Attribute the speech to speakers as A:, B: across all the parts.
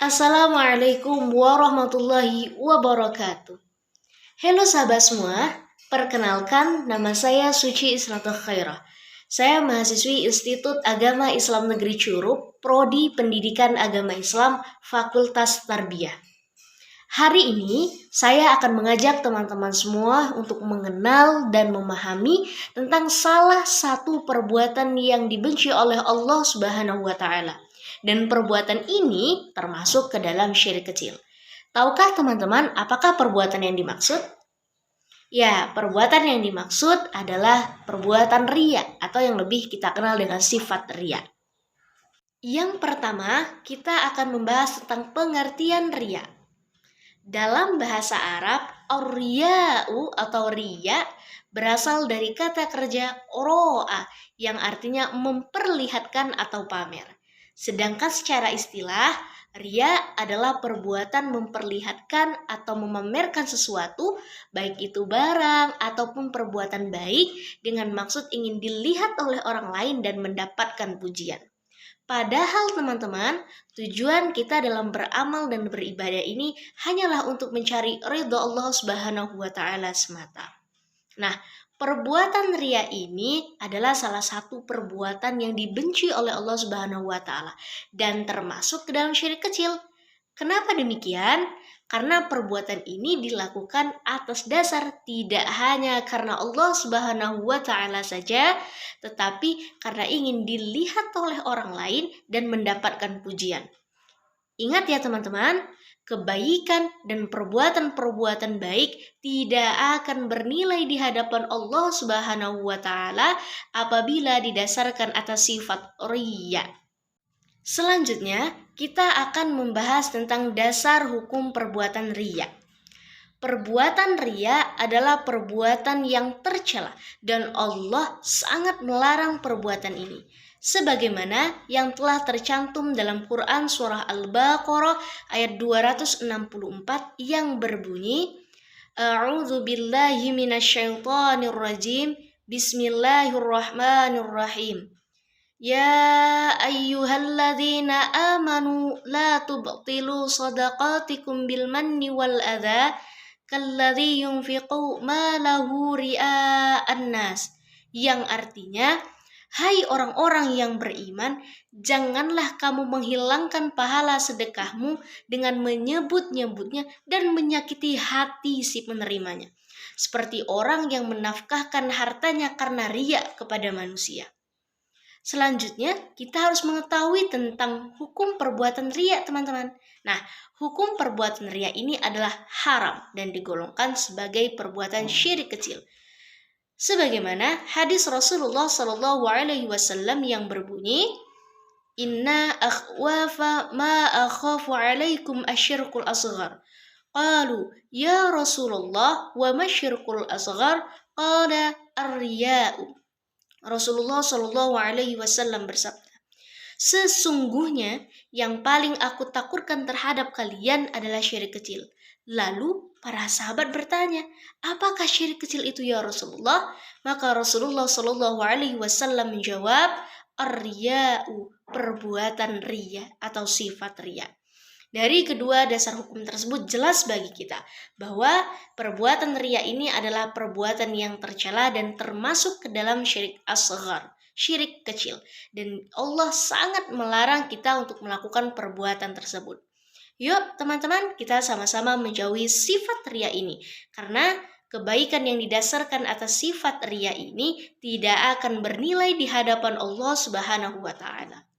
A: Assalamualaikum warahmatullahi wabarakatuh. Halo sahabat semua, perkenalkan nama saya Suci Isnatul Khairah. Saya mahasiswi Institut Agama Islam Negeri Curup, Prodi Pendidikan Agama Islam, Fakultas Tarbiyah. Hari ini saya akan mengajak teman-teman semua untuk mengenal dan memahami tentang salah satu perbuatan yang dibenci oleh Allah Subhanahu wa taala. Dan perbuatan ini termasuk ke dalam syirik kecil. Tahukah teman-teman apakah perbuatan yang dimaksud? Ya, perbuatan yang dimaksud adalah perbuatan riya atau yang lebih kita kenal dengan sifat riya. Yang pertama, kita akan membahas tentang pengertian riya. Dalam bahasa Arab, ar-riya'u atau riya berasal dari kata kerja ro'a yang artinya memperlihatkan atau pamer. Sedangkan secara istilah, riya adalah perbuatan memperlihatkan atau memamerkan sesuatu, baik itu barang ataupun perbuatan baik dengan maksud ingin dilihat oleh orang lain dan mendapatkan pujian. Padahal teman-teman, tujuan kita dalam beramal dan beribadah ini hanyalah untuk mencari ridho Allah Subhanahu wa taala semata. Nah, perbuatan riya ini adalah salah satu perbuatan yang dibenci oleh Allah Subhanahu wa taala dan termasuk ke dalam syirik kecil. Kenapa demikian? Karena perbuatan ini dilakukan atas dasar tidak hanya karena Allah Subhanahu wa taala saja, tetapi karena ingin dilihat oleh orang lain dan mendapatkan pujian. Ingat ya teman-teman, kebaikan dan perbuatan-perbuatan baik tidak akan bernilai di hadapan Allah Subhanahu wa taala apabila didasarkan atas sifat riya. Selanjutnya, kita akan membahas tentang dasar hukum perbuatan riya. Perbuatan riya adalah perbuatan yang tercela dan Allah sangat melarang perbuatan ini. Sebagaimana yang telah tercantum dalam Quran surah Al-Baqarah ayat 264 yang berbunyi, A'udzu billahi minasyaitonir rajim. Bismillahirrahmanirrahim. Ya ayyuhalladzina amanu la tubtilu sadaqatikum bil manni wal adha kalladzi yunfiqu malahu ria'an nas, yang artinya, hai orang-orang yang beriman, janganlah kamu menghilangkan pahala sedekahmu dengan menyebut-nyebutnya dan menyakiti hati si penerimanya, seperti orang yang menafkahkan hartanya karena riya kepada manusia. Selanjutnya, kita harus mengetahui tentang hukum perbuatan riya, teman-teman. Nah, hukum perbuatan riya ini adalah haram dan digolongkan sebagai perbuatan syirik kecil. Sebagaimana hadis Rasulullah Shallallahu Alaihi Wasallam yang berbunyi, Inna akhwafa ma akhafu alaikum asyirkul asghar. Qalu, ya Rasulullah, wa ma syirkul asghar? Qala ar-riya'u. Rasulullah Shallallahu Alaihi Wasallam bersabda, sesungguhnya yang paling aku takutkan terhadap kalian adalah syirik kecil. Lalu para sahabat bertanya, apakah syirik kecil itu ya Rasulullah? Maka Rasulullah Shallallahu Alaihi Wasallam menjawab, ar-riya'u, perbuatan riya atau sifat riya. Dari kedua dasar hukum tersebut jelas bagi kita bahwa perbuatan riya ini adalah perbuatan yang tercela dan termasuk ke dalam syirik asghar, syirik kecil. Dan Allah sangat melarang kita untuk melakukan perbuatan tersebut. Yuk teman-teman, kita sama-sama menjauhi sifat riya ini. Karena kebaikan yang didasarkan atas sifat riya ini tidak akan bernilai di hadapan Allah Subhanahu wa taala.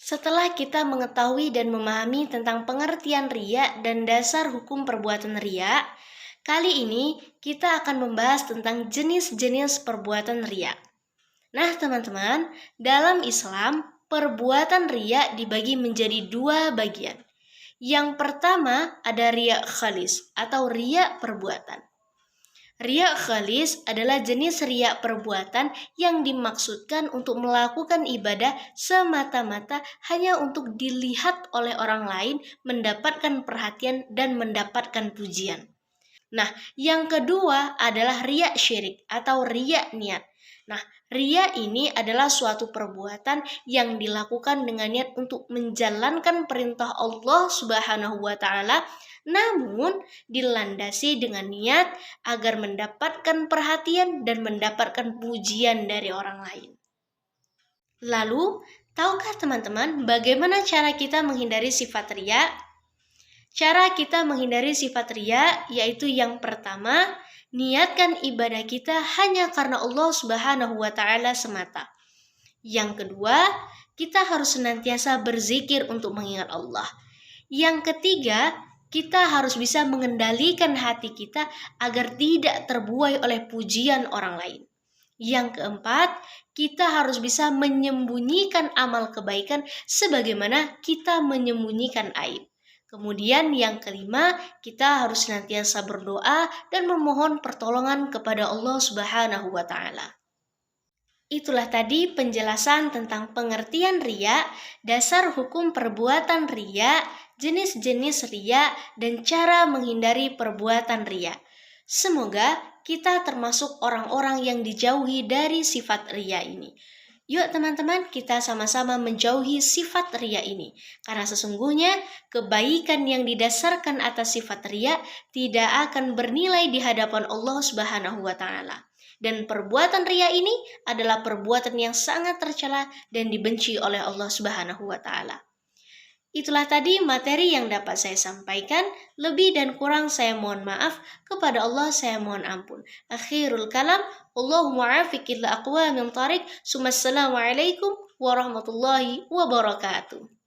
A: Setelah kita mengetahui dan memahami tentang pengertian riya dan dasar hukum perbuatan riya, kali ini kita akan membahas tentang jenis-jenis perbuatan riya. Nah teman-teman, dalam Islam, perbuatan riya dibagi menjadi dua bagian. Yang pertama ada riya khalis atau riya perbuatan. Riya khalis adalah jenis riya perbuatan yang dimaksudkan untuk melakukan ibadah semata-mata hanya untuk dilihat oleh orang lain, mendapatkan perhatian dan mendapatkan pujian. Nah, yang kedua adalah riya syirik atau riya niat. Nah, ria ini adalah suatu perbuatan yang dilakukan dengan niat untuk menjalankan perintah Allah Subhanahu wa taala, namun dilandasi dengan niat agar mendapatkan perhatian dan mendapatkan pujian dari orang lain. Lalu, tahukah teman-teman bagaimana cara kita menghindari sifat ria? Cara kita menghindari sifat ria yaitu yang pertama, niatkan ibadah kita hanya karena Allah Subhanahu wa taala semata. Yang kedua, kita harus senantiasa berzikir untuk mengingat Allah. Yang ketiga, kita harus bisa mengendalikan hati kita agar tidak terbuai oleh pujian orang lain. Yang keempat, kita harus bisa menyembunyikan amal kebaikan sebagaimana kita menyembunyikan aib. Kemudian yang kelima, kita harus senantiasa berdoa dan memohon pertolongan kepada Allah Subhanahu wa taala. Itulah tadi penjelasan tentang pengertian ria, dasar hukum perbuatan ria, jenis-jenis ria, dan cara menghindari perbuatan ria. Semoga kita termasuk orang-orang yang dijauhi dari sifat ria ini. Yuk teman-teman, kita sama-sama menjauhi sifat ria ini. Karena sesungguhnya kebaikan yang didasarkan atas sifat ria tidak akan bernilai di hadapan Allah Subhanahu wa taala. Dan perbuatan ria ini adalah perbuatan yang sangat tercela dan dibenci oleh Allah Subhanahu wa taala. Itulah tadi materi yang dapat saya sampaikan. Lebih dan kurang saya mohon maaf. Kepada Allah saya mohon ampun. Akhirul kalam. Allahumma afiq ila aqwamin tariq. Assalamualaikum warahmatullahi wabarakatuh.